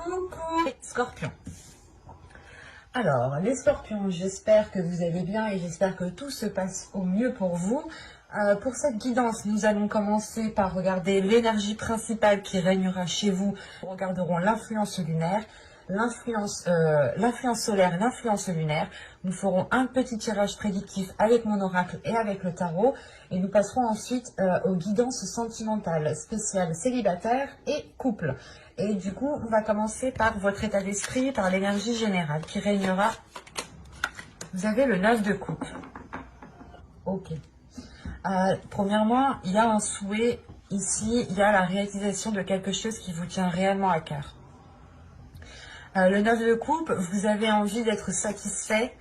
Coucou les scorpions. Alors, les scorpions, j'espère que vous allez bien et j'espère que tout se passe au mieux pour vous. Pour cette guidance, nous allons commencer par regarder l'énergie principale qui régnera chez vous. Nous regarderons l'influence lunaire, l'influence solaire et l'influence lunaire. Nous ferons un petit tirage prédictif avec mon oracle et avec le tarot. Et nous passerons ensuite aux guidances sentimentales spéciales célibataire et couple. Et du coup, on va commencer par votre état d'esprit, par l'énergie générale qui régnera. Vous avez le 9 de coupe. Ok. Premièrement, il y a un souhait ici, il y a la réalisation de quelque chose qui vous tient réellement à cœur. Le 9 de coupe, vous avez envie d'être satisfait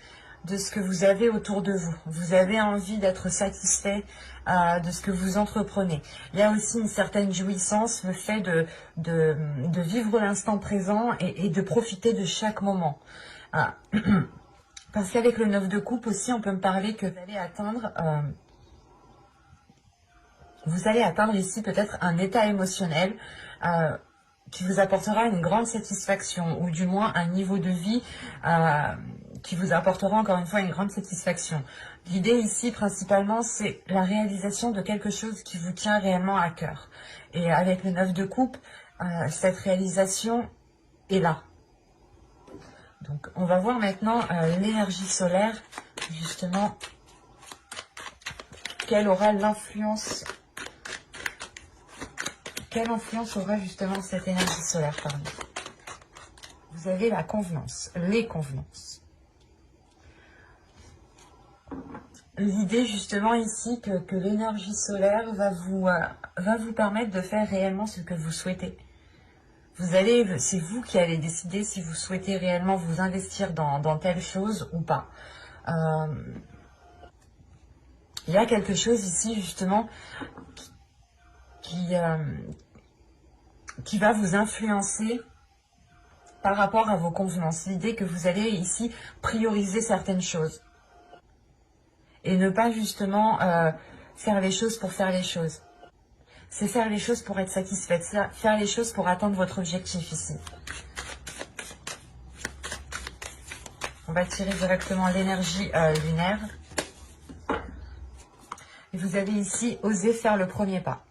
de ce que vous avez autour de vous. Vous avez envie d'être satisfait de ce que vous entreprenez. Il y a aussi une certaine jouissance, le fait de vivre l'instant présent et de profiter de chaque moment. Parce qu'avec le 9 de coupe aussi, on peut me parler que vous allez atteindre ici peut-être un état émotionnel qui vous apportera une grande satisfaction, ou du moins un niveau de vie qui vous apportera encore une fois une grande satisfaction. L'idée ici principalement, c'est la réalisation de quelque chose qui vous tient réellement à cœur. Et avec le 9 de coupe, cette réalisation est là. Donc on va voir maintenant l'énergie solaire, justement, quelle influence aura justement cette énergie solaire parmi vous. Vous avez la convenance, les convenances. L'idée justement ici que l'énergie solaire va vous permettre de faire réellement ce que vous souhaitez. C'est vous qui allez décider si vous souhaitez réellement vous investir dans telle chose ou pas. Il y a quelque chose ici justement qui va vous influencer par rapport à vos convenances. L'idée que vous allez ici prioriser certaines choses. Et ne pas justement faire les choses pour faire les choses. C'est faire les choses pour être satisfaite. C'est faire les choses pour atteindre votre objectif ici. On va tirer directement l'énergie lunaire. Et vous avez ici osé faire le premier pas.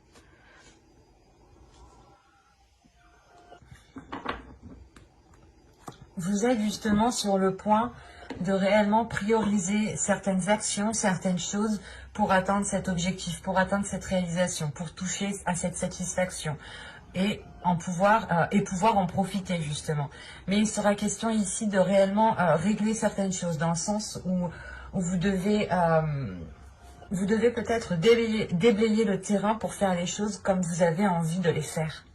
Vous êtes justement sur le point de réellement prioriser certaines actions, certaines choses pour atteindre cet objectif, pour atteindre cette réalisation, pour toucher à cette satisfaction et pouvoir en profiter justement. Mais il sera question ici de réellement régler certaines choses dans le sens où vous devez peut-être déblayer le terrain pour faire les choses comme vous avez envie de les faire.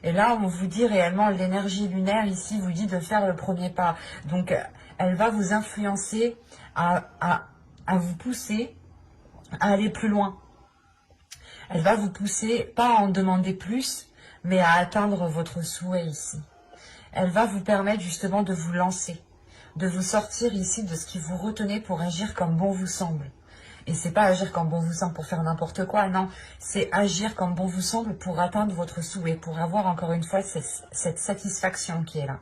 Et là, on vous dit réellement, l'énergie lunaire ici vous dit de faire le premier pas. Donc, elle va vous influencer à vous pousser à aller plus loin. Elle va vous pousser, pas à en demander plus, mais à atteindre votre souhait ici. Elle va vous permettre justement de vous lancer, de vous sortir ici de ce qui vous retenait pour agir comme bon vous semble. Et c'est pas agir comme bon vous semble pour faire n'importe quoi, non. C'est agir comme bon vous semble pour atteindre votre souhait, pour avoir encore une fois cette satisfaction qui est là.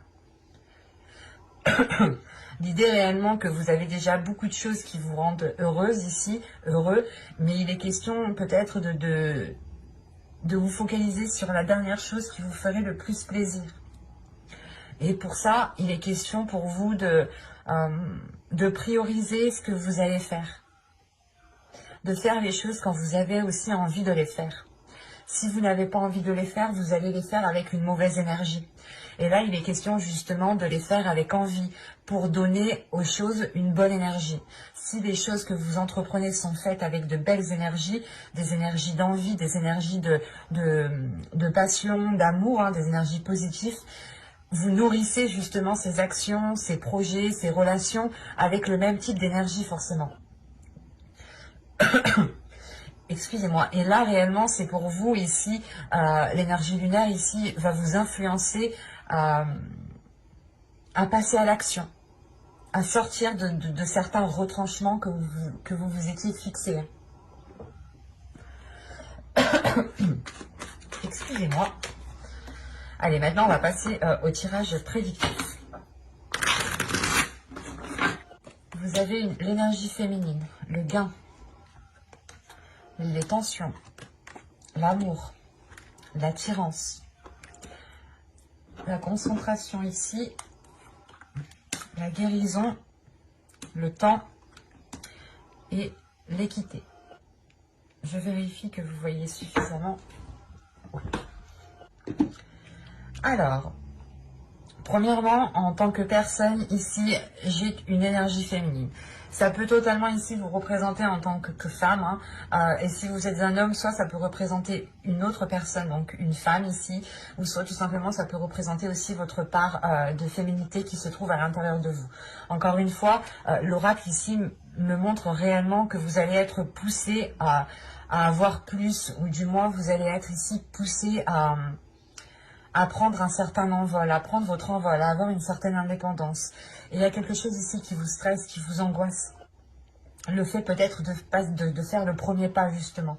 L'idée réellement que vous avez déjà beaucoup de choses qui vous rendent heureuse ici, heureux, mais il est question peut-être de vous focaliser sur la dernière chose qui vous ferait le plus plaisir. Et pour ça, il est question pour vous de prioriser ce que vous allez faire. De faire les choses quand vous avez aussi envie de les faire. Si vous n'avez pas envie de les faire, vous allez les faire avec une mauvaise énergie. Et là, il est question justement de les faire avec envie pour donner aux choses une bonne énergie. Si les choses que vous entreprenez sont faites avec de belles énergies, des énergies d'envie, des énergies de passion, d'amour, des énergies positives, vous nourrissez justement ces actions, ces projets, ces relations avec le même type d'énergie forcément. Excusez-moi. Et là, réellement, c'est pour vous ici, l'énergie lunaire ici va vous influencer à passer à l'action, à sortir de certains retranchements que vous étiez fixés. Excusez-moi. Allez, maintenant, on va passer au tirage prédictif. Vous avez l'énergie féminine, le gain, les tensions, l'amour, l'attirance, la concentration ici, la guérison, le temps et l'équité. Je vérifie que vous voyez suffisamment. Ouais. Alors, premièrement, en tant que personne, ici, j'ai une énergie féminine. Ça peut totalement ici vous représenter en tant que femme. Et si vous êtes un homme, soit ça peut représenter une autre personne, donc une femme ici, ou soit tout simplement ça peut représenter aussi votre part de féminité qui se trouve à l'intérieur de vous. Encore une fois, l'oracle ici me montre réellement que vous allez être poussé à avoir plus, ou du moins vous allez être ici poussé à prendre un certain envol, à prendre votre envol, à avoir une certaine indépendance. Et il y a quelque chose ici qui vous stresse, qui vous angoisse. Le fait peut-être de faire le premier pas, justement.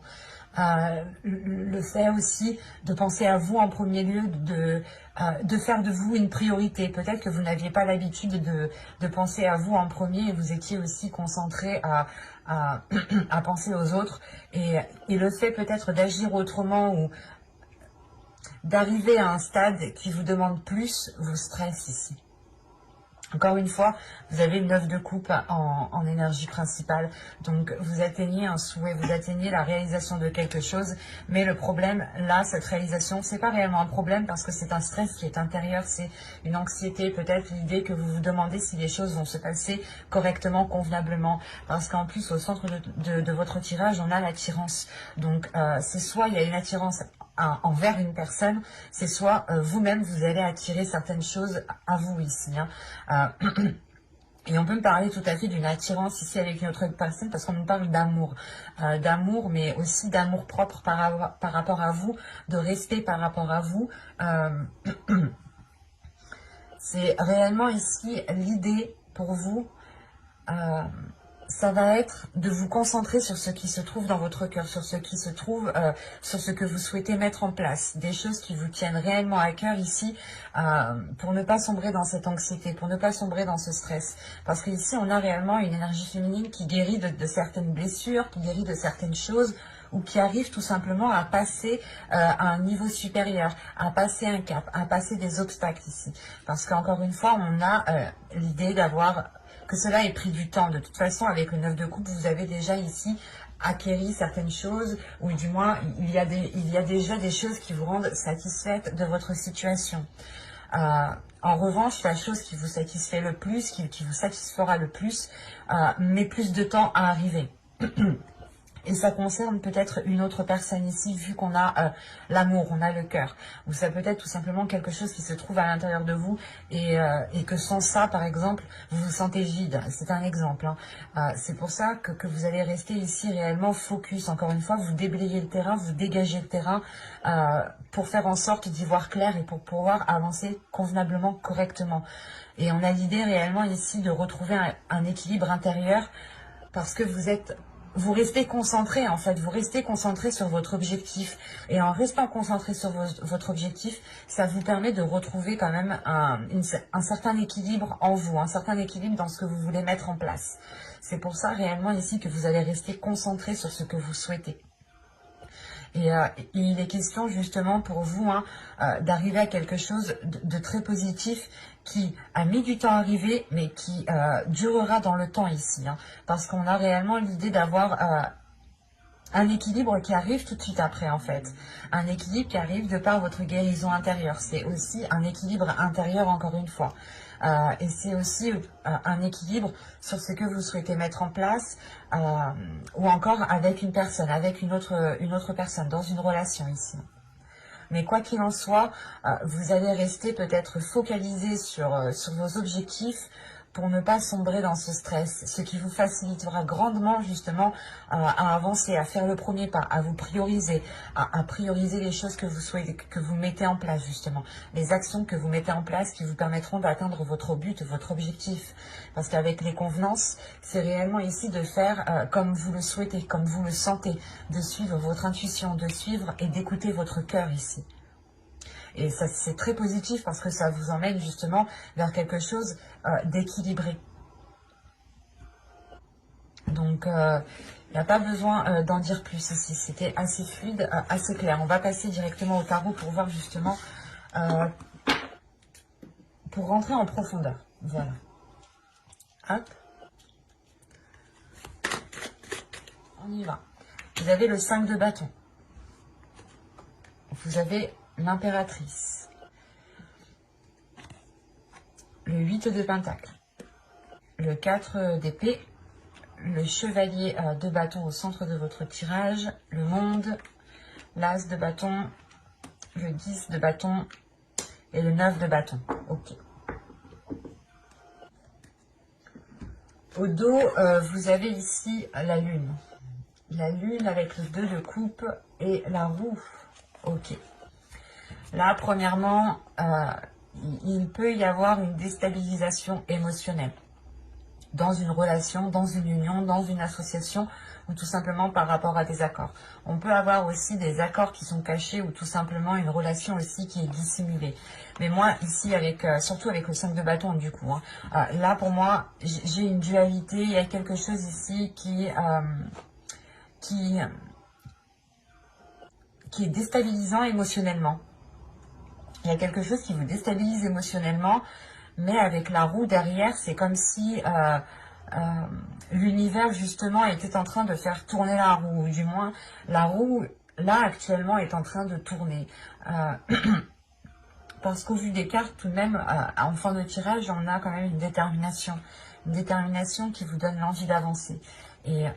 Le fait aussi de penser à vous en premier lieu, de faire de vous une priorité. Peut-être que vous n'aviez pas l'habitude de penser à vous en premier et vous étiez aussi concentré à penser aux autres. Et le fait peut-être d'agir autrement ou d'arriver à un stade qui vous demande plus vous stresse ici. Encore une fois, vous avez une 9 de coupe en énergie principale, donc vous atteignez un souhait, vous atteignez la réalisation de quelque chose, mais le problème, là, cette réalisation, c'est pas réellement un problème parce que c'est un stress qui est intérieur, c'est une anxiété, peut-être l'idée que vous vous demandez si les choses vont se passer correctement, convenablement, parce qu'en plus, au centre de votre tirage, on a l'attirance, donc c'est soit il y a une attirance envers une personne, c'est soit vous-même vous allez attirer certaines choses à vous ici. Et on peut me parler tout à fait d'une attirance ici avec une autre personne parce qu'on me parle d'amour. D'amour, mais aussi d'amour propre par rapport à vous, de respect par rapport à vous. C'est réellement ici l'idée pour vous. Ça va être de vous concentrer sur ce qui se trouve dans votre cœur, sur ce qui se trouve, sur ce que vous souhaitez mettre en place, des choses qui vous tiennent réellement à cœur ici, pour ne pas sombrer dans cette anxiété, pour ne pas sombrer dans ce stress. Parce qu'ici, on a réellement une énergie féminine qui guérit de certaines blessures, qui guérit de certaines choses, ou qui arrive tout simplement à passer à un niveau supérieur, à passer un cap, à passer des obstacles ici. Parce qu'encore une fois, on a l'idée d'avoir... que cela ait pris du temps. De toute façon, avec le 9 de coupe, vous avez déjà ici acquéri certaines choses, ou du moins, il y a déjà des choses qui vous rendent satisfaite de votre situation. En revanche, la chose qui vous satisfait le plus, qui vous satisfera le plus, met plus de temps à arriver. Et ça concerne peut-être une autre personne ici, vu qu'on a l'amour, on a le cœur. Ou ça peut être tout simplement quelque chose qui se trouve à l'intérieur de vous et que sans ça, par exemple, vous vous sentez vide. C'est un exemple. C'est pour ça que vous allez rester ici réellement focus. Encore une fois, vous déblayez le terrain, vous dégagez le terrain pour faire en sorte d'y voir clair et pour pouvoir avancer convenablement, correctement. Et on a l'idée réellement ici de retrouver un équilibre intérieur parce que vous restez concentré en fait, vous restez concentré sur votre objectif. Et en restant concentré sur votre objectif, ça vous permet de retrouver quand même un certain équilibre en vous, un certain équilibre dans ce que vous voulez mettre en place. C'est pour ça réellement ici que vous allez rester concentré sur ce que vous souhaitez. Et il est question justement pour vous d'arriver à quelque chose de très positif qui a mis du temps à arriver, mais qui durera dans le temps ici. Parce qu'on a réellement l'idée d'avoir un équilibre qui arrive tout de suite après en fait. Un équilibre qui arrive de par votre guérison intérieure. C'est aussi un équilibre intérieur encore une fois. Et c'est aussi un équilibre sur ce que vous souhaitez mettre en place ou encore avec une personne, avec une autre personne, dans une relation ici. Mais quoi qu'il en soit, vous allez rester peut-être focalisé sur vos objectifs pour ne pas sombrer dans ce stress, ce qui vous facilitera grandement justement à avancer, à faire le premier pas, à vous prioriser, à prioriser les choses que vous souhaitez, que vous mettez en place justement, les actions que vous mettez en place qui vous permettront d'atteindre votre but, votre objectif. Parce qu'avec les convenances, c'est réellement ici de faire comme vous le souhaitez, comme vous le sentez, de suivre votre intuition, de suivre et d'écouter votre cœur ici. Et ça, c'est très positif parce que ça vous emmène justement vers quelque chose d'équilibré. Donc, il n'y a pas besoin d'en dire plus ici. C'était assez fluide, assez clair. On va passer directement au tarot pour voir justement, pour rentrer en profondeur. Voilà. Hop. On y va. Vous avez le 5 de bâton. Vous avez l'impératrice. Le 8 de pentacle. Le 4 d'épée. Le chevalier de bâton au centre de votre tirage. Le monde. L'as de bâton. Le 10 de bâton. Et le 9 de bâton. Ok. Au dos, vous avez ici la lune. La lune avec le 2 de coupe et la roue. Ok. Là, premièrement, il peut y avoir une déstabilisation émotionnelle dans une relation, dans une union, dans une association ou tout simplement par rapport à des accords. On peut avoir aussi des accords qui sont cachés ou tout simplement une relation aussi qui est dissimulée. Mais moi, ici, surtout avec le 5 de bâton du coup, là pour moi, j'ai une dualité, il y a quelque chose ici qui est déstabilisant émotionnellement. Il y a quelque chose qui vous déstabilise émotionnellement, mais avec la roue derrière, c'est comme si l'univers justement était en train de faire tourner la roue, ou du moins la roue là actuellement est en train de tourner. Parce qu'au vu des cartes, tout de même, en fin de tirage, on a quand même une détermination qui vous donne l'envie d'avancer. Et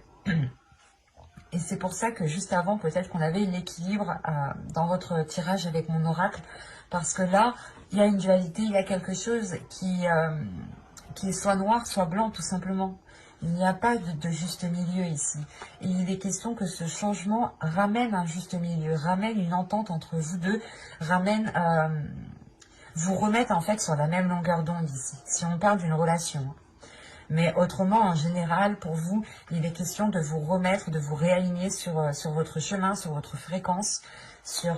c'est pour ça que juste avant, peut-être qu'on avait l'équilibre dans votre tirage avec mon oracle. Parce que là, il y a une dualité, il y a quelque chose qui est soit noir, soit blanc, tout simplement. Il n'y a pas de juste milieu ici. Et il est question que ce changement ramène un juste milieu, ramène une entente entre vous deux, vous remette en fait sur la même longueur d'onde ici, si on parle d'une relation. Mais autrement, en général, pour vous, il est question de vous remettre, de vous réaligner sur votre chemin, sur votre fréquence, sur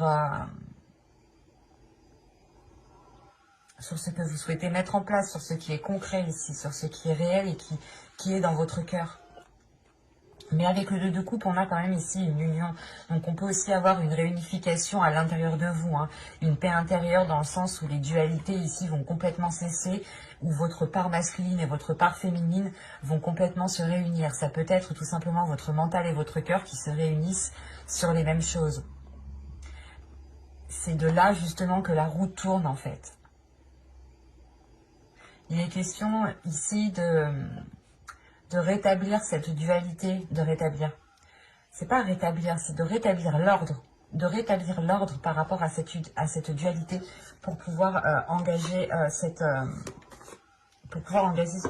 ce que vous souhaitez mettre en place, sur ce qui est concret ici, sur ce qui est réel et qui est dans votre cœur. Mais avec le 2 de coupe, on a quand même ici une union. Donc on peut aussi avoir une réunification à l'intérieur de vous, une paix intérieure dans le sens où les dualités ici vont complètement cesser, où votre part masculine et votre part féminine vont complètement se réunir. Ça peut être tout simplement votre mental et votre cœur qui se réunissent sur les mêmes choses. C'est de là justement que la roue tourne en fait. Il est question ici de rétablir cette dualité, c'est pas rétablir, c'est de rétablir l'ordre, par rapport à cette dualité pour pouvoir engager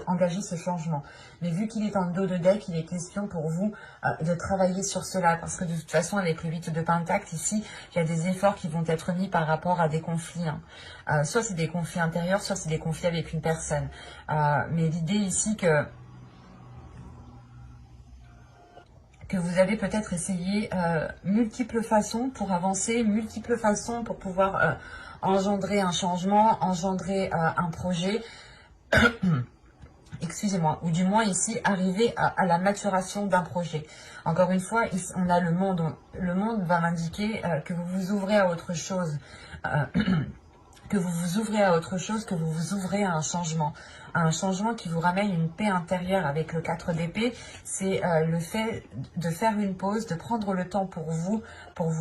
engager ce changement. Mais vu qu'il est en dos de deck, il est question pour vous de travailler sur cela, parce que de toute façon, avec le 8 de pentacle, ici, il y a des efforts qui vont être mis par rapport à des conflits. Soit c'est des conflits intérieurs, soit c'est des conflits avec une personne. Mais l'idée ici que vous avez peut-être essayé multiples façons pour avancer, multiples façons pour pouvoir engendrer un changement, engendrer un projet, excusez-moi, ou du moins ici arriver à la maturation d'un projet. Encore une fois, ici, on a le monde. Le monde va m'indiquer que vous vous ouvrez à autre chose. Que vous vous ouvrez à autre chose, que vous vous ouvrez à un changement qui vous ramène une paix intérieure. Avec le 4 d'épée, c'est le fait de faire une pause, de prendre le temps pour vous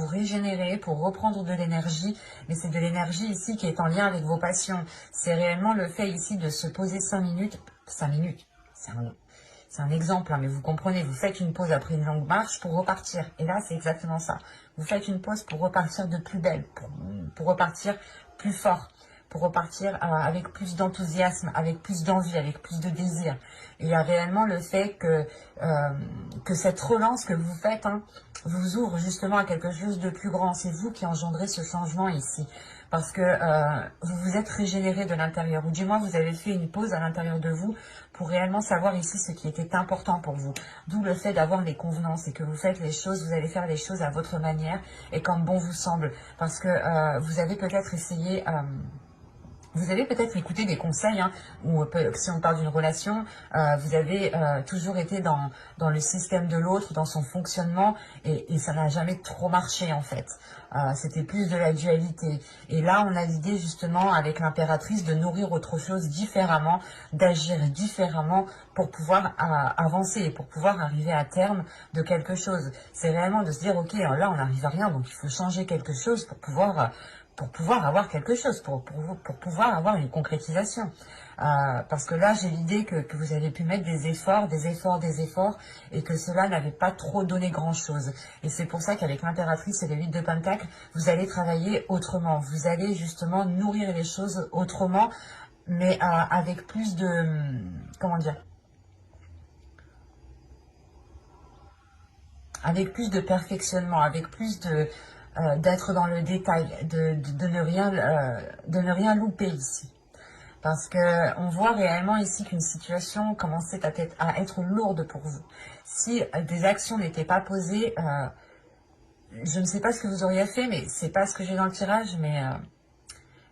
régénérer, pour reprendre de l'énergie, mais c'est de l'énergie ici qui est en lien avec vos passions. C'est réellement le fait ici de se poser 5 minutes, c'est un exemple, mais vous comprenez, vous faites une pause après une longue marche pour repartir. Et là, c'est exactement ça. Vous faites une pause pour repartir de plus belle, pour repartir plus fort, pour repartir avec plus d'enthousiasme, avec plus d'envie, avec plus de désir. Et il y a réellement le fait que cette relance que vous faites vous ouvre justement à quelque chose de plus grand. C'est vous qui engendrez ce changement ici. Parce que vous vous êtes régénéré de l'intérieur, ou du moins vous avez fait une pause à l'intérieur de vous pour réellement savoir ici ce qui était important pour vous. D'où le fait d'avoir les convenances et que vous faites les choses, vous allez faire les choses à votre manière et comme bon vous semble. Parce que vous avez peut-être essayé... vous avez peut-être écouté des conseils, ou si on parle d'une relation, vous avez toujours été dans le système de l'autre, dans son fonctionnement, et ça n'a jamais trop marché en fait. C'était plus de la dualité. Et là, on a l'idée justement avec l'impératrice de nourrir autre chose différemment, d'agir différemment pour pouvoir avancer et pour pouvoir arriver à terme de quelque chose. C'est réellement de se dire, ok, là on n'arrive à rien, donc il faut changer quelque chose pour pouvoir avoir quelque chose, pour pouvoir avoir une concrétisation. Parce que là, j'ai l'idée que vous avez pu mettre des efforts, et que cela n'avait pas trop donné grand-chose. Et c'est pour ça qu'avec l'impératrice et les 8 de Pentacles, vous allez travailler autrement. Vous allez justement nourrir les choses autrement, mais avec plus de... comment dire ? Avec plus de perfectionnement, avec plus de... d'être dans le détail, de ne rien louper ici. Parce que on voit réellement ici qu'une situation commençait à être lourde pour vous. Si des actions n'étaient pas posées, je ne sais pas ce que vous auriez fait, mais c'est pas ce que j'ai dans le tirage, mais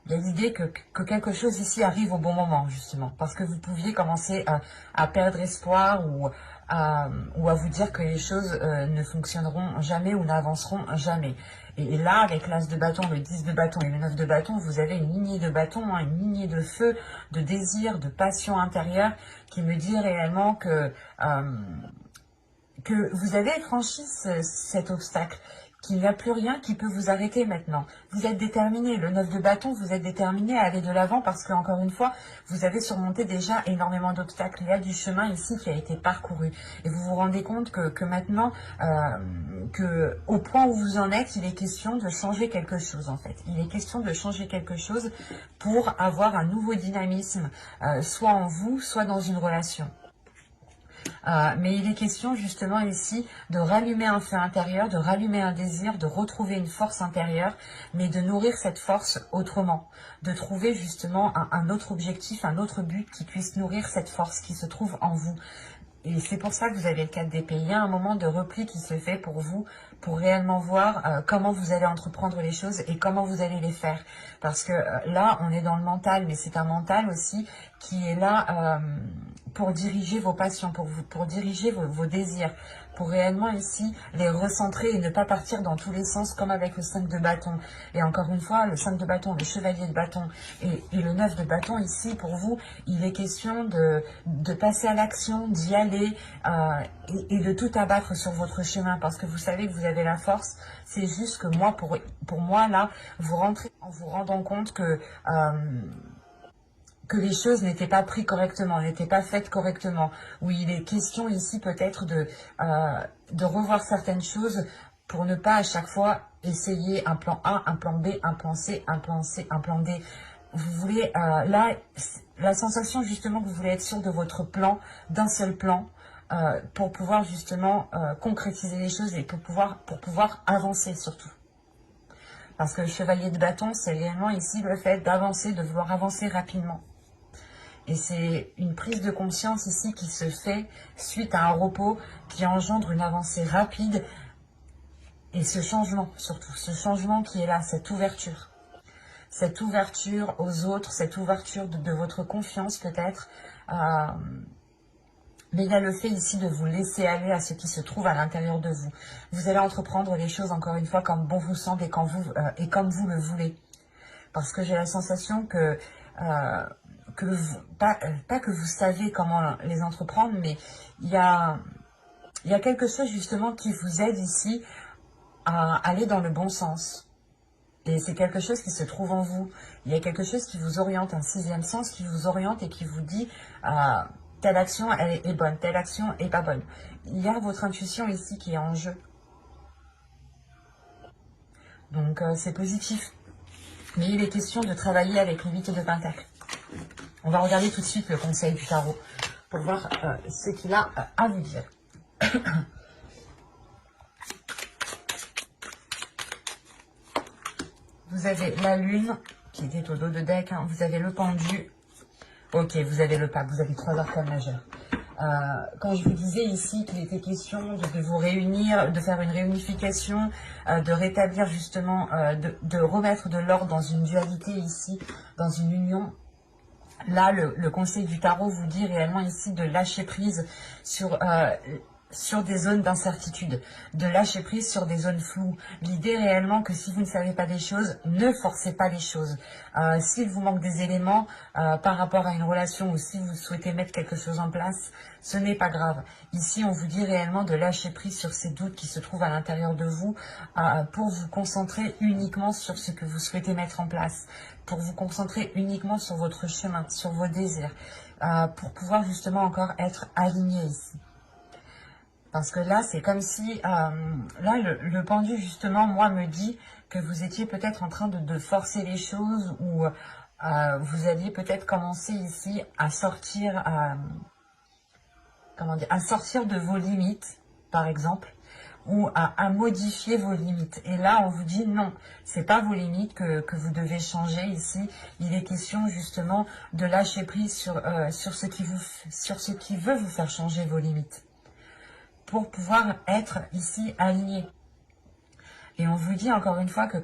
il y a l'idée que quelque chose ici arrive au bon moment, justement. Parce que vous pouviez commencer à perdre espoir ou à vous dire que les choses ne fonctionneront jamais ou n'avanceront jamais. Et là, avec l'as de bâton, le 10 de bâton et le 9 de bâton, vous avez une lignée de bâton, une lignée de feu, de désir, de passion intérieure qui me dit réellement que vous avez franchi cet obstacle, qu'il n'y a plus rien qui peut vous arrêter maintenant. Vous êtes déterminé, le 9 de bâton, vous êtes déterminé à aller de l'avant parce que, encore une fois, vous avez surmonté déjà énormément d'obstacles. Il y a du chemin ici qui a été parcouru. Et vous vous rendez compte que maintenant, au point où vous en êtes, il est question de changer quelque chose, en fait. Il est question de changer quelque chose pour avoir un nouveau dynamisme, soit en vous, soit dans une relation. Mais il est question justement ici de rallumer un feu intérieur, de rallumer un désir, de retrouver une force intérieure, mais de nourrir cette force autrement, de trouver justement un autre objectif, un autre but qui puisse nourrir cette force qui se trouve en vous. Et c'est pour ça que vous avez le 4 d'épée. Il y a un moment de repli qui se fait pour vous, pour réellement voir comment vous allez entreprendre les choses et comment vous allez les faire. Parce que là, on est dans le mental, mais c'est un mental aussi qui est là pour diriger vos passions, pour diriger vos désirs, pour réellement ici les recentrer et ne pas partir dans tous les sens comme avec le 5 de bâton. Et encore une fois, le 5 de bâton, le chevalier de bâton et le 9 de bâton ici, pour vous, il est question de passer à l'action, d'y aller et de tout abattre sur votre chemin parce que vous savez que vous avez la force. C'est juste que moi, pour moi, là, vous rentrez en vous rendant compte que les choses n'étaient pas prises correctement, n'étaient pas faites correctement. Oui, il est question ici peut-être de revoir certaines choses pour ne pas à chaque fois essayer un plan A, un plan B, un plan C, un plan C, un plan D. Vous voulez, là, la sensation justement que vous voulez être sûr de votre plan, d'un seul plan, pour pouvoir justement concrétiser les choses et pour pouvoir avancer surtout. Parce que le chevalier de bâton, c'est réellement ici le fait d'avancer, de vouloir avancer rapidement. Et c'est une prise de conscience ici qui se fait suite à un repos qui engendre une avancée rapide. Et ce changement, surtout, ce changement qui est là, cette ouverture aux autres, cette ouverture de votre confiance peut-être. Mais il y a le fait ici de vous laisser aller à ce qui se trouve à l'intérieur de vous. Vous allez entreprendre les choses encore une fois comme bon vous semble et comme vous le voulez. Parce que j'ai la sensation que pas que vous savez comment les entreprendre, mais il y a quelque chose justement qui vous aide ici à aller dans le bon sens. Et c'est quelque chose qui se trouve en vous. Il y a quelque chose qui vous oriente, un 6e sens qui vous oriente et qui vous dit telle action elle est bonne, telle action est pas bonne. Il y a votre intuition ici qui est en jeu. Donc c'est positif. Mais il est question de travailler avec le 8 de Pentacle. On va regarder tout de suite le conseil du tarot pour voir ce qu'il a à vous dire. Vous avez la lune qui était au dos de deck, hein. Vous avez le pendu. Ok, vous avez le pape, vous avez 3 arcanes majeurs. Quand je vous disais ici qu'il était question de vous réunir, de faire une réunification, de rétablir justement, de remettre de l'ordre dans une dualité ici, dans une union, là le conseil du tarot vous dit réellement ici de lâcher prise sur des zones d'incertitude, de lâcher prise sur des zones floues. L'idée réellement que si vous ne savez pas des choses, ne forcez pas les choses. S'il vous manque des éléments par rapport à une relation ou si vous souhaitez mettre quelque chose en place, ce n'est pas grave. Ici, on vous dit réellement de lâcher prise sur ces doutes qui se trouvent à l'intérieur de vous pour vous concentrer uniquement sur ce que vous souhaitez mettre en place, pour vous concentrer uniquement sur votre chemin, sur vos désirs, pour pouvoir justement encore être aligné ici. Parce que là, c'est comme si, là, le pendu, justement, moi, me dit que vous étiez peut-être en train de forcer les choses ou vous alliez peut-être commencer ici à sortir, comment dire, à sortir de vos limites, par exemple, ou à modifier vos limites. Et là, on vous dit non, c'est pas vos limites que vous devez changer ici. Il est question, justement, de lâcher prise sur ce qui veut vous faire changer vos limites, pour pouvoir être ici aligné. Et on vous dit encore une fois que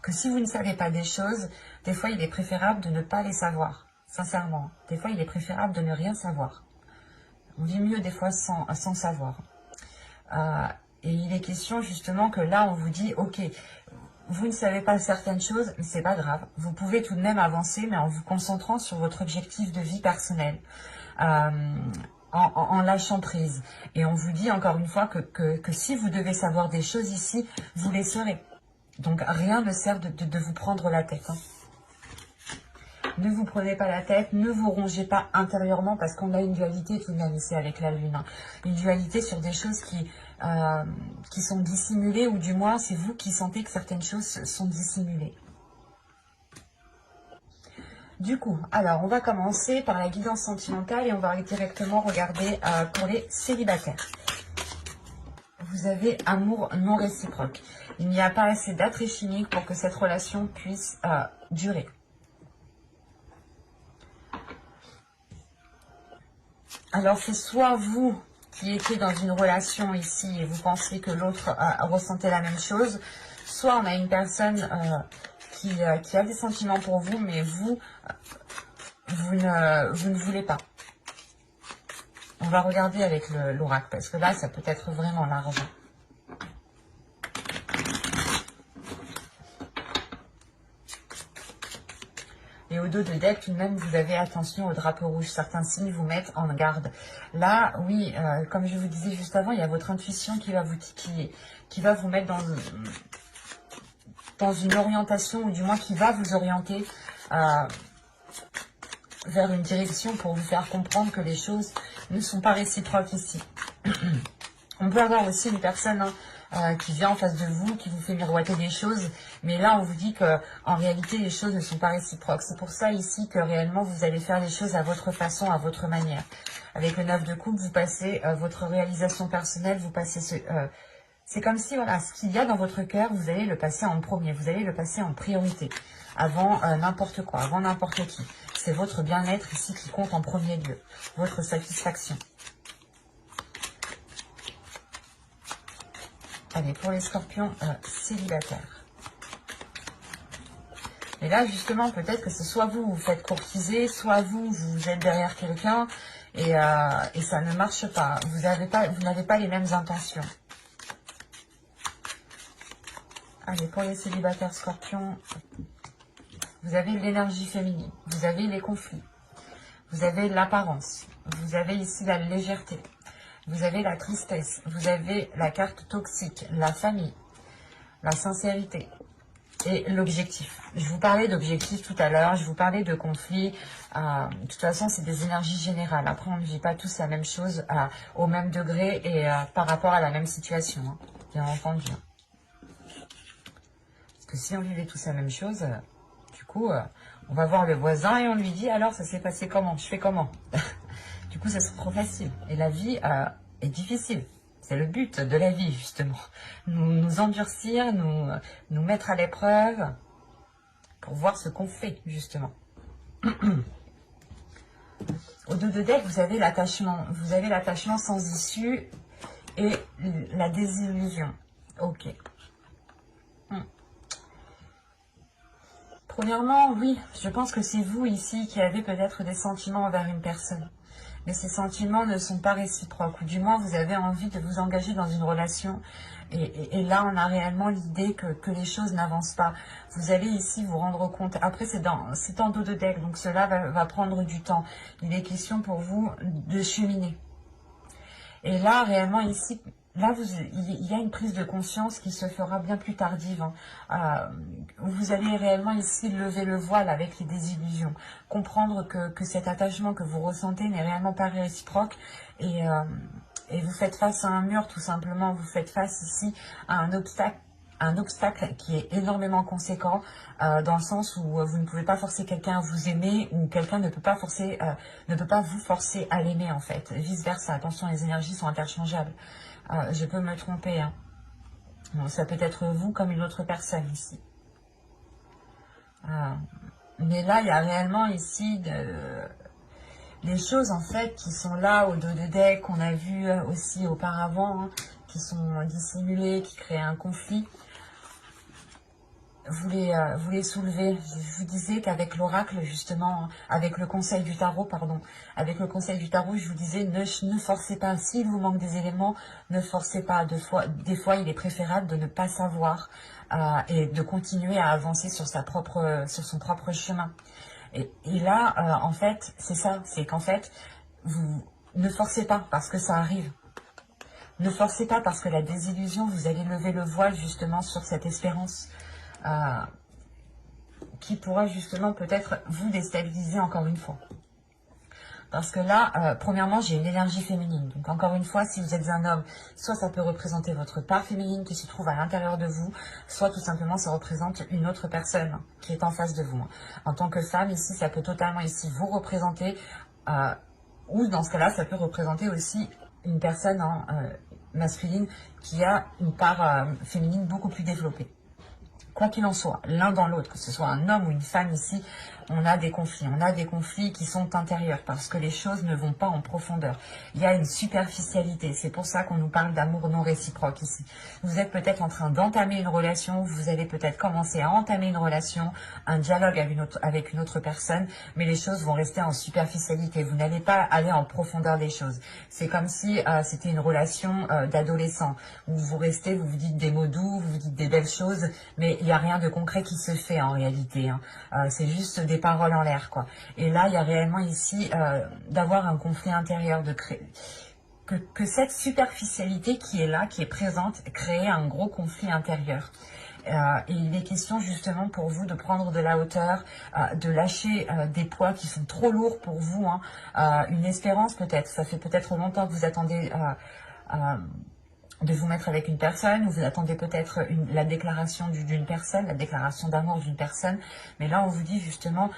que si vous ne savez pas des choses, des fois il est préférable de ne pas les savoir, sincèrement. Des fois il est préférable de ne rien savoir. On vit mieux des fois sans savoir. Et il est question justement que là on vous dit, ok, vous ne savez pas certaines choses, mais c'est pas grave. Vous pouvez tout de même avancer, mais en vous concentrant sur votre objectif de vie personnelle. En lâchant prise. Et on vous dit encore une fois que si vous devez savoir des choses ici, vous les saurez. Donc rien ne sert de vous prendre la tête. Hein. Ne vous prenez pas la tête, ne vous rongez pas intérieurement parce qu'on a une dualité tout de même ici avec la lune. Hein. Une dualité sur des choses qui sont dissimulées ou du moins c'est vous qui sentez que certaines choses sont dissimulées. Du coup, alors on va commencer par la guidance sentimentale et on va directement regarder pour les célibataires. Vous avez amour non réciproque. Il n'y a pas assez d'attrait chimique pour que cette relation puisse durer. Alors c'est soit vous qui étiez dans une relation ici et vous pensez que l'autre ressentait la même chose, soit on a une personne qui a des sentiments pour vous, mais vous ne voulez pas. On va regarder avec l'oracle, parce que là, ça peut être vraiment large. Et au dos de deck, tout de même, vous avez attention au drapeau rouge. Certains signes vous mettent en garde. Là, oui, comme je vous disais juste avant, il y a votre intuition qui va vous mettre dans une orientation, ou du moins qui va vous orienter vers une direction pour vous faire comprendre que les choses ne sont pas réciproques ici. On peut avoir aussi une personne qui vient en face de vous, qui vous fait miroiter des choses, mais là on vous dit que en réalité les choses ne sont pas réciproques. C'est pour ça ici que réellement vous allez faire les choses à votre façon, à votre manière. Avec le 9 de coupe, vous passez votre réalisation personnelle, vous passez c'est comme si, voilà, ce qu'il y a dans votre cœur, vous allez le passer en premier, vous allez le passer en priorité, avant n'importe quoi, avant n'importe qui. C'est votre bien-être ici qui compte en premier lieu, votre satisfaction. Allez, pour les scorpions célibataires. Et là, justement, peut-être que c'est soit vous faites courtiser, soit vous êtes derrière quelqu'un et ça ne marche pas. Vous n'avez pas les mêmes intentions. Allez, pour les célibataires scorpions, vous avez l'énergie féminine, vous avez les conflits, vous avez l'apparence, vous avez ici la légèreté, vous avez la tristesse, vous avez la carte toxique, la famille, la sincérité et l'objectif. Je vous parlais d'objectif tout à l'heure, je vous parlais de conflits. De toute façon, c'est des énergies générales. Après, on ne vit pas tous la même chose au même degré et par rapport à la même situation, hein, bien entendu. que si on vivait tous la même chose, du coup, on va voir le voisin et on lui dit, alors ça s'est passé comment? Je fais comment? Du coup, ça serait trop facile. Et la vie est difficile. C'est le but de la vie, justement. Nous endurcir, nous mettre à l'épreuve pour voir ce qu'on fait, justement. Au 2 de deck, vous avez l'attachement. Vous avez l'attachement sans issue et la désillusion. Ok. Premièrement, oui, je pense que c'est vous ici qui avez peut-être des sentiments envers une personne. Mais ces sentiments ne sont pas réciproques, ou du moins vous avez envie de vous engager dans une relation, et là on a réellement l'idée que les choses n'avancent pas. Vous allez ici vous rendre compte, après c'est en dos de deck, donc cela va prendre du temps. Il est question pour vous de cheminer. Et là réellement ici, là il y a une prise de conscience qui se fera bien plus tardive. Vous allez réellement ici lever le voile avec les désillusions, comprendre que cet attachement que vous ressentez n'est réellement pas réciproque, et vous faites face à un mur tout simplement. Vous faites face ici à un obstacle qui est énormément conséquent, dans le sens où vous ne pouvez pas forcer quelqu'un à vous aimer, ou quelqu'un ne peut pas vous forcer à l'aimer en fait, vice versa. Attention, les énergies sont interchangeables. Je peux me tromper, hein. Bon, ça peut être vous comme une autre personne ici. Mais là, il y a réellement ici les choses en fait qui sont là au dos de deck, qu'on a vu aussi auparavant, hein, qui sont dissimulées, qui créent un conflit. Vous les soulevez. Je vous disais qu'avec l'oracle, justement, avec le conseil du tarot, avec le conseil du tarot, je vous disais, ne forcez pas. S'il vous manque des éléments, ne forcez pas. Des fois, il est préférable de ne pas savoir, et de continuer à avancer sur son propre chemin. Et là, en fait, c'est ça, c'est qu'en fait, vous ne forcez pas parce que ça arrive. Ne forcez pas parce que la désillusion, vous allez lever le voile justement sur cette espérance. Qui pourra justement peut-être vous déstabiliser encore une fois. Parce que là, premièrement, j'ai une énergie féminine. Donc encore une fois, si vous êtes un homme, soit ça peut représenter votre part féminine qui se trouve à l'intérieur de vous, soit tout simplement ça représente une autre personne qui est en face de vous. En tant que femme, ici, ça peut totalement ici vous représenter, ou dans ce cas-là, ça peut représenter aussi une personne masculine qui a une part féminine beaucoup plus développée. Quoi qu'il en soit, l'un dans l'autre, que ce soit un homme ou une femme ici, on a des conflits qui sont intérieurs parce que les choses ne vont pas en profondeur. Il y a une superficialité, c'est pour ça qu'on nous parle d'amour non réciproque ici. Vous êtes peut-être en train d'entamer une relation, vous allez peut-être commencer à entamer une relation, un dialogue avec une autre personne, mais les choses vont rester en superficialité. Vous n'allez pas aller en profondeur des choses. C'est comme si c'était une relation d'adolescent, où vous restez, vous vous dites des mots doux, vous vous dites des belles choses, mais il n'y a rien de concret qui se fait en réalité. C'est juste des paroles en l'air, quoi. Et là, il y a réellement ici d'avoir un conflit intérieur, de créer que cette superficialité qui est là, qui est présente, crée un gros conflit intérieur. Et il est question justement pour vous de prendre de la hauteur, de lâcher des poids qui sont trop lourds pour vous. Une espérance peut-être, ça fait peut-être longtemps que vous attendez de vous mettre avec une personne, ou vous attendez peut-être la déclaration d'une personne, la déclaration d'amour d'une personne, mais là on vous dit justement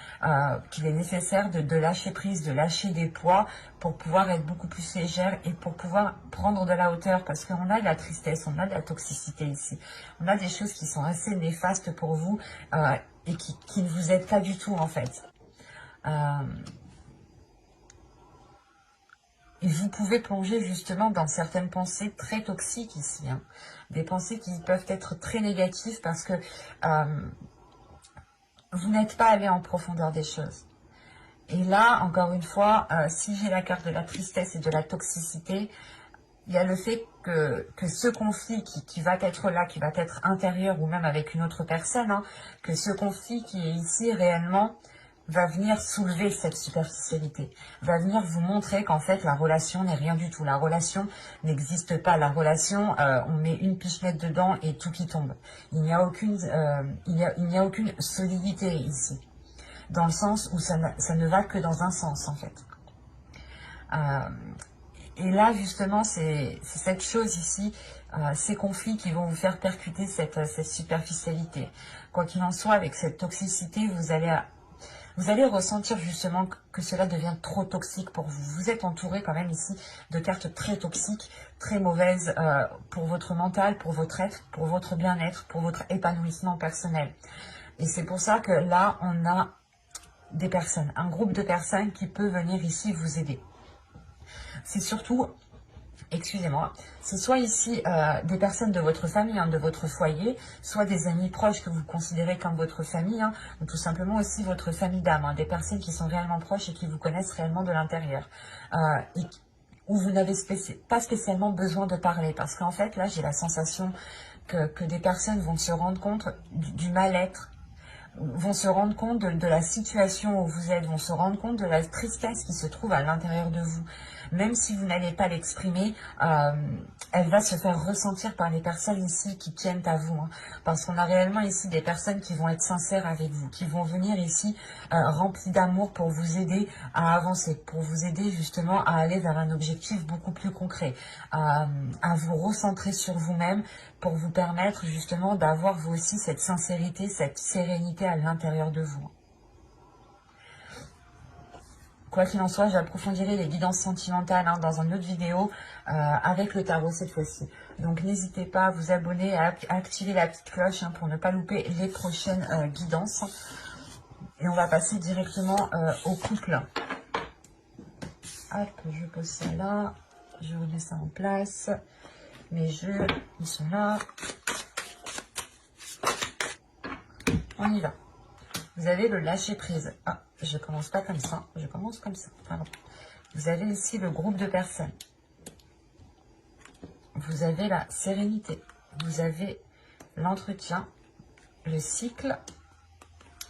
qu'il est nécessaire de lâcher prise, de lâcher des poids pour pouvoir être beaucoup plus légère et pour pouvoir prendre de la hauteur, parce qu'on a de la tristesse, on a de la toxicité ici, on a des choses qui sont assez néfastes pour vous et qui ne vous aident pas du tout en fait. Et vous pouvez plonger justement dans certaines pensées très toxiques ici. Des pensées qui peuvent être très négatives parce que vous n'êtes pas allé en profondeur des choses. Et là, encore une fois, si j'ai la carte de la tristesse et de la toxicité, il y a le fait que ce conflit qui va être là, qui va être intérieur ou même avec une autre personne, que ce conflit qui est ici réellement va venir soulever cette superficialité, va venir vous montrer qu'en fait la relation n'est rien du tout, la relation n'existe pas, la relation, on met une pichenette dedans et tout qui tombe. Il n'y a aucune solidité ici, dans le sens où ça ne va que dans un sens en fait. Et là justement c'est cette chose ici, ces conflits qui vont vous faire percuter cette superficialité. Quoi qu'il en soit, avec cette toxicité, vous allez ressentir justement que cela devient trop toxique pour vous. Vous êtes entouré quand même ici de cartes très toxiques, très mauvaises pour votre mental, pour votre être, pour votre bien-être, pour votre épanouissement personnel. Et c'est pour ça que là, on a des personnes, un groupe de personnes qui peut venir ici vous aider. C'est surtout, excusez-moi, c'est soit ici des personnes de votre famille, de votre foyer, soit des amis proches que vous considérez comme votre famille, ou tout simplement aussi votre famille d'âme, des personnes qui sont réellement proches et qui vous connaissent réellement de l'intérieur, où vous n'avez pas spécialement besoin de parler, parce qu'en fait, là, j'ai la sensation que des personnes vont se rendre compte du mal-être, vont se rendre compte de la situation où vous êtes, vont se rendre compte de la tristesse qui se trouve à l'intérieur de vous. Même si vous n'allez pas l'exprimer, elle va se faire ressentir par les personnes ici qui tiennent à vous. Parce qu'on a réellement ici des personnes qui vont être sincères avec vous, qui vont venir ici remplies d'amour pour vous aider à avancer, pour vous aider justement à aller vers un objectif beaucoup plus concret, à vous recentrer sur vous-même, pour vous permettre justement d'avoir vous aussi cette sincérité, cette sérénité à l'intérieur de vous. Quoi qu'il en soit, j'approfondirai les guidances sentimentales dans une autre vidéo avec le tarot cette fois-ci. Donc n'hésitez pas à vous abonner, à activer la petite cloche pour ne pas louper les prochaines guidances. Et on va passer directement au couple. Hop, je pose ça là, je remets ça en place. Mes jeux, ils sont là. On y va. Vous avez le lâcher prise. Ah, je commence pas comme ça. Je commence comme ça. Pardon. Vous avez ici le groupe de personnes. Vous avez la sérénité. Vous avez l'entretien, le cycle,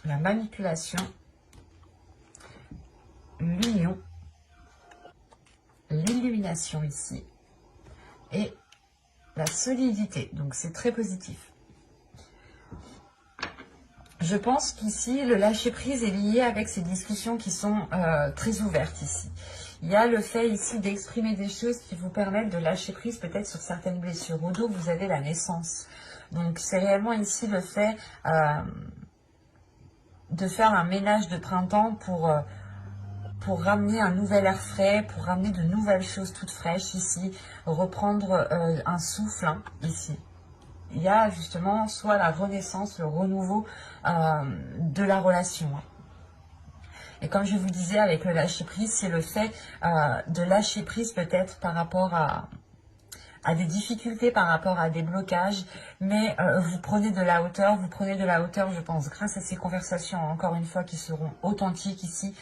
la manipulation, l'union, l'illumination ici et la solidité. Donc c'est très positif. Je pense qu'ici, le lâcher-prise est lié avec ces discussions qui sont très ouvertes ici. Il y a le fait ici d'exprimer des choses qui vous permettent de lâcher prise peut-être sur certaines blessures. Au dos, vous avez la naissance. Donc, c'est réellement ici le fait de faire un ménage de printemps pour ramener un nouvel air frais, pour ramener de nouvelles choses toutes fraîches ici, reprendre un souffle ici. Il y a justement soit la renaissance, le renouveau de la relation. Et comme je vous disais avec le lâcher prise, c'est le fait de lâcher prise peut-être par rapport à des difficultés, par rapport à des blocages, mais vous prenez de la hauteur, je pense, grâce à ces conversations, encore une fois, qui seront authentiques ici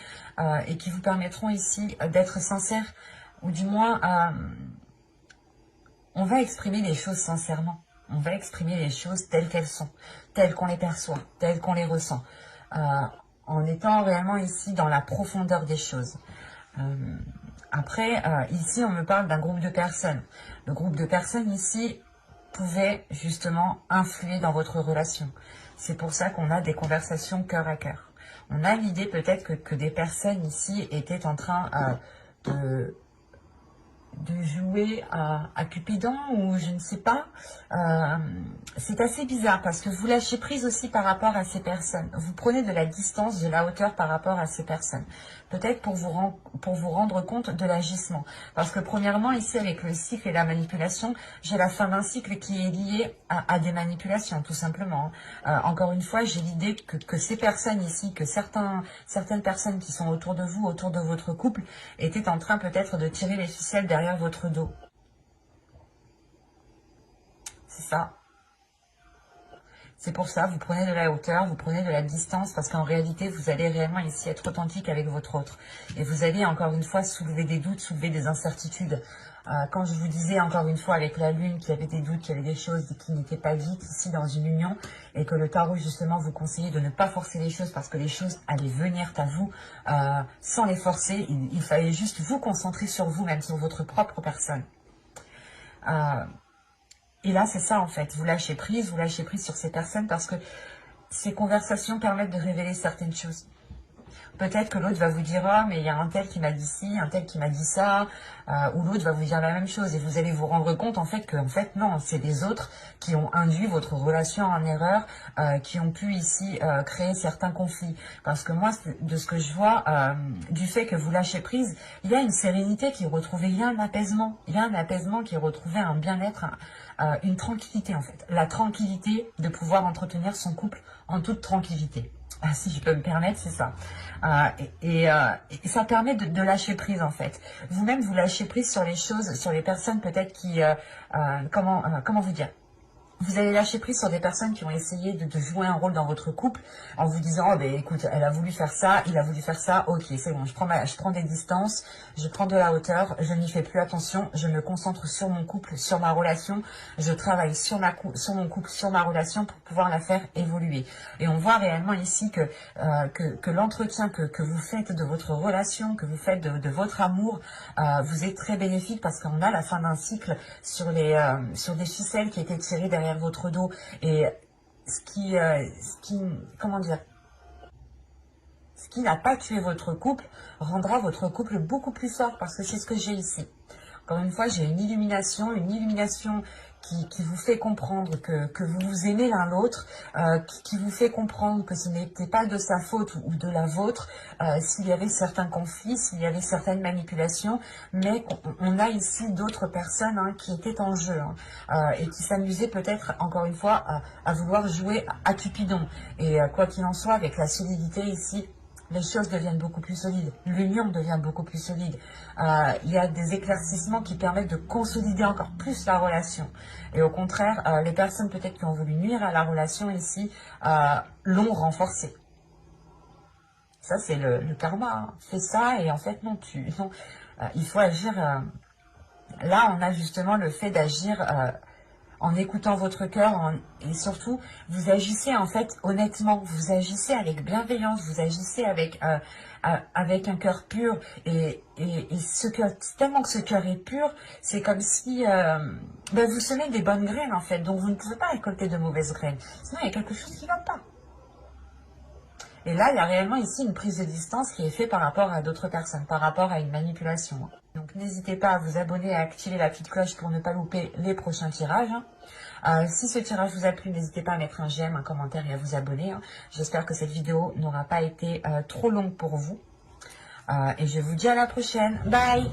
et qui vous permettront ici d'être sincères, ou du moins, on va exprimer les choses sincèrement. On va exprimer les choses telles qu'elles sont, telles qu'on les perçoit, telles qu'on les ressent, en étant réellement ici dans la profondeur des choses. Après, ici, on me parle d'un groupe de personnes. Le groupe de personnes ici pouvait justement influer dans votre relation. C'est pour ça qu'on a des conversations cœur à cœur. On a l'idée peut-être que des personnes ici étaient en train de jouer à Cupidon, ou je ne sais pas. C'est assez bizarre parce que vous lâchez prise aussi par rapport à ces personnes. Vous prenez de la distance, de la hauteur par rapport à ces personnes. Peut-être pour vous rendre compte de l'agissement. Parce que premièrement, ici avec le cycle et la manipulation, j'ai la fin d'un cycle qui est lié à des manipulations, tout simplement. Encore une fois, j'ai l'idée que ces personnes ici, que certaines personnes qui sont autour de vous, autour de votre couple, étaient en train peut-être de tirer les ficelles derrière votre dos. C'est ça. C'est pour ça, vous prenez de la hauteur, vous prenez de la distance, parce qu'en réalité, vous allez réellement ici être authentique avec votre autre. Et vous allez encore une fois soulever des doutes, soulever des incertitudes. Quand je vous disais encore une fois avec la lune qu'il y avait des doutes, qu'il y avait des choses qui n'étaient pas dites ici dans une union, et que le tarot justement vous conseillait de ne pas forcer les choses parce que les choses allaient venir à vous sans les forcer. Il fallait juste vous concentrer sur vous, même sur votre propre personne. Et là, c'est ça en fait, vous lâchez prise sur ces personnes parce que ces conversations permettent de révéler certaines choses. Peut-être que l'autre va vous dire, ah, mais il y a un tel qui m'a dit ci, un tel qui m'a dit ça, ou l'autre va vous dire la même chose, et vous allez vous rendre compte en fait que, en fait, non, c'est les autres qui ont induit votre relation en erreur, qui ont pu ici créer certains conflits. Parce que moi, de ce que je vois, du fait que vous lâchez prise, il y a une sérénité qui est retrouvée, il y a un apaisement, qui est retrouvé, un bien-être, une tranquillité en fait. La tranquillité de pouvoir entretenir son couple en toute tranquillité. Ah, si je peux me permettre, c'est ça. Et ça permet de lâcher prise en fait. Vous-même, vous lâchez prise sur les choses, sur les personnes peut-être qui... comment vous dire, vous allez lâcher prise sur des personnes qui ont essayé de jouer un rôle dans votre couple en vous disant, oh ben écoute, elle a voulu faire ça, il a voulu faire ça, ok c'est bon, je prends des distances, je prends de la hauteur, je n'y fais plus attention, je me concentre sur mon couple, sur ma relation, je travaille sur mon couple, sur ma relation pour pouvoir la faire évoluer. Et on voit réellement ici que l'entretien que vous faites de votre relation, que vous faites de votre amour, vous est très bénéfique parce qu'on a la fin d'un cycle sur des ficelles qui étaient tirées derrière votre dos, et comment dire, ce qui n'a pas tué votre couple rendra votre couple beaucoup plus fort, parce que c'est ce que j'ai ici. Encore une fois, j'ai une illumination qui vous fait comprendre que vous vous aimez l'un l'autre, qui vous fait comprendre que ce n'était pas de sa faute ou de la vôtre s'il y avait certains conflits, s'il y avait certaines manipulations, mais on a ici d'autres personnes qui étaient en jeu et qui s'amusaient peut-être, encore une fois, à vouloir jouer à Cupidon. Et quoi qu'il en soit, avec la solidité ici, les choses deviennent beaucoup plus solides, l'union devient beaucoup plus solide. Il y a des éclaircissements qui permettent de consolider encore plus la relation. Et au contraire, les personnes peut-être qui ont voulu nuire à la relation ici l'ont renforcée. Ça, c'est le karma. Fais ça et en fait, non, il faut agir. Là, on a justement le fait d'agir en écoutant votre cœur, et surtout, vous agissez en fait honnêtement, vous agissez avec bienveillance, vous agissez avec un cœur pur, et ce cœur, tellement que ce cœur est pur, c'est comme si vous semez des bonnes graines en fait, donc vous ne pouvez pas récolter de mauvaises graines, sinon il y a quelque chose qui ne va pas. Et là, il y a réellement ici une prise de distance qui est faite par rapport à d'autres personnes, par rapport à une manipulation. Donc n'hésitez pas à vous abonner et à activer la petite cloche pour ne pas louper les prochains tirages. Si ce tirage vous a plu, n'hésitez pas à mettre un j'aime, un commentaire et à vous abonner. J'espère que cette vidéo n'aura pas été trop longue pour vous. Et je vous dis à la prochaine. Bye!